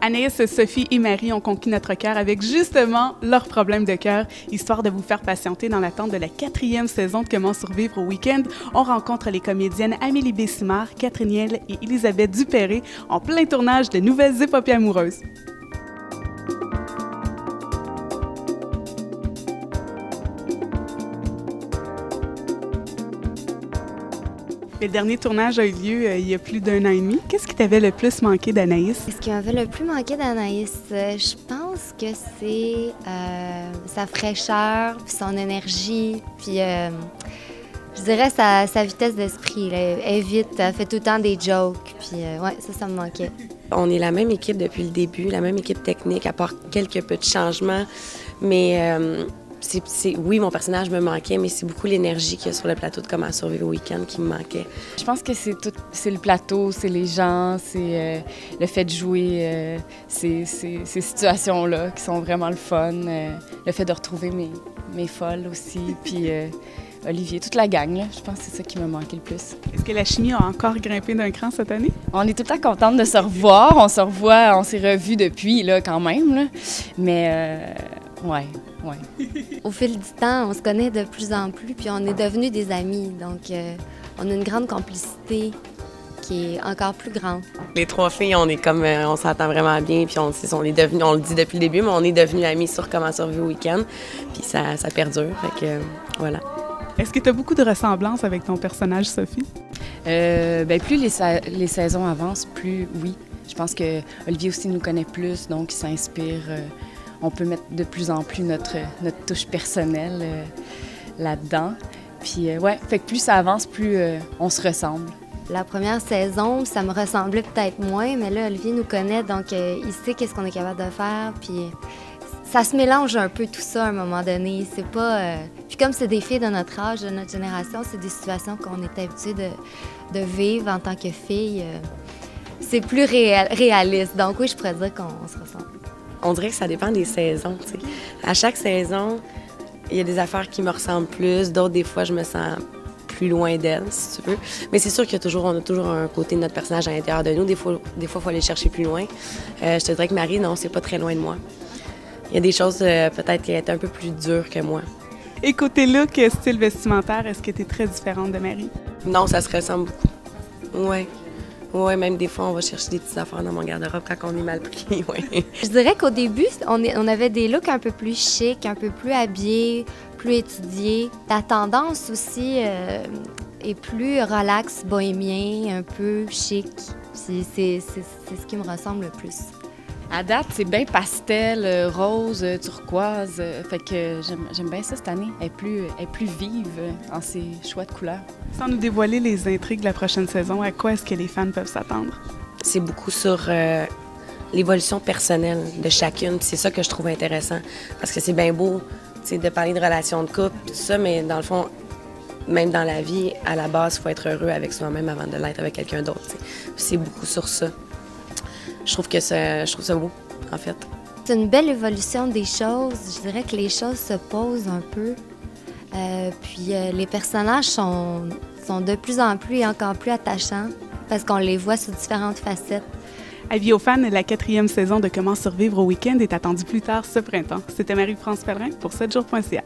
Anaïs, Sophie et Marie ont conquis notre cœur avec justement leurs problèmes de cœur. Histoire de vous faire patienter dans l'attente de la 4e saison de Comment survivre au week-end, on rencontre les comédiennes Amélie Bessimard, Catherine Niel et Elisabeth Dupéré en plein tournage de nouvelles épopées amoureuses. Le dernier tournage a eu lieu il y a plus d'1 an et demi. Qu'est-ce qui t'avait le plus manqué d'Anaïs? Ce qui m'avait le plus manqué d'Anaïs, je pense que c'est sa fraîcheur, puis son énergie, puis je dirais sa vitesse d'esprit. Elle est vite, elle fait tout le temps des jokes, puis ouais, ça me manquait. On est la même équipe depuis le début, la même équipe technique, à part quelques petits changements, mais oui, mon personnage me manquait, mais c'est beaucoup l'énergie qu'il y a sur le plateau de Comment survivre au week-end qui me manquait. Je pense que c'est le plateau, c'est les gens, c'est le fait de jouer ces situations-là qui sont vraiment le fun, le fait de retrouver mes folles aussi, puis Olivier, toute la gang, là, je pense que c'est ça qui m'a manqué le plus. Est-ce que la chimie a encore grimpé d'un cran cette année? On est tout le temps contente de se revoir, on s'est revus depuis là, quand même, là. Mais ouais. Au fil du temps, on se connaît de plus en plus, puis on est devenus des amis. Donc, on a une grande complicité qui est encore plus grande. Les 3 filles, on s'entend vraiment bien, puis on le dit depuis le début, mais on est devenus amis sur Comment survivre au week-end, puis ça perdure, fait que voilà. Est-ce que tu as beaucoup de ressemblances avec ton personnage, Sophie? Plus les saisons avancent, plus oui. Je pense que Olivier aussi nous connaît plus, donc il s'inspire. On peut mettre de plus en plus notre touche personnelle là-dedans. Puis ouais, fait que plus ça avance, plus on se ressemble. La première saison, ça me ressemblait peut-être moins, mais là, Olivier nous connaît, donc il sait qu'est-ce qu'on est capable de faire, puis ça se mélange un peu tout ça à un moment donné. C'est pas... Puis comme c'est des filles de notre âge, de notre génération, c'est des situations qu'on est habitué de vivre en tant que filles. C'est plus réaliste, donc oui, je pourrais dire qu'on se ressemble. On dirait que ça dépend des saisons, tu sais. À chaque saison, il y a des affaires qui me ressemblent plus, d'autres, des fois, je me sens plus loin d'elle, si tu veux. Mais c'est sûr qu'on a toujours un côté de notre personnage à l'intérieur de nous. Des fois, il faut aller chercher plus loin. Je te dirais que Marie, non, c'est pas très loin de moi. Il y a des choses, peut-être, qui est un peu plus dures que moi. Et côté look, style vestimentaire, est-ce que tu es très différente de Marie? Non, ça se ressemble beaucoup. Ouais. Oui, même des fois, on va chercher des petites affaires dans mon garde-robe quand on est mal pris, oui. Je dirais qu'au début, on avait des looks un peu plus chics, un peu plus habillés, plus étudiés. La tendance aussi est plus relax, bohémien, un peu chic. C'est ce qui me ressemble le plus. À date, c'est bien pastel, rose, turquoise. Fait que j'aime bien ça cette année. Elle est plus vive dans ses choix de couleurs. Sans nous dévoiler les intrigues de la prochaine saison, à quoi est-ce que les fans peuvent s'attendre? C'est beaucoup sur l'évolution personnelle de chacune. C'est ça que je trouve intéressant. Parce que c'est bien beau de parler de relations de couple, tout ça, mais dans le fond, même dans la vie, à la base, il faut être heureux avec soi-même avant de l'être avec quelqu'un d'autre. C'est beaucoup sur ça. Je trouve ça beau, en fait. C'est une belle évolution des choses. Je dirais que les choses se posent un peu. Puis les personnages sont de plus en plus et encore plus attachants parce qu'on les voit sous différentes facettes. Avis aux fans, la 4e saison de Comment survivre au week-end est attendue plus tard ce printemps. C'était Marie-France Pellerin pour 7jours.ca.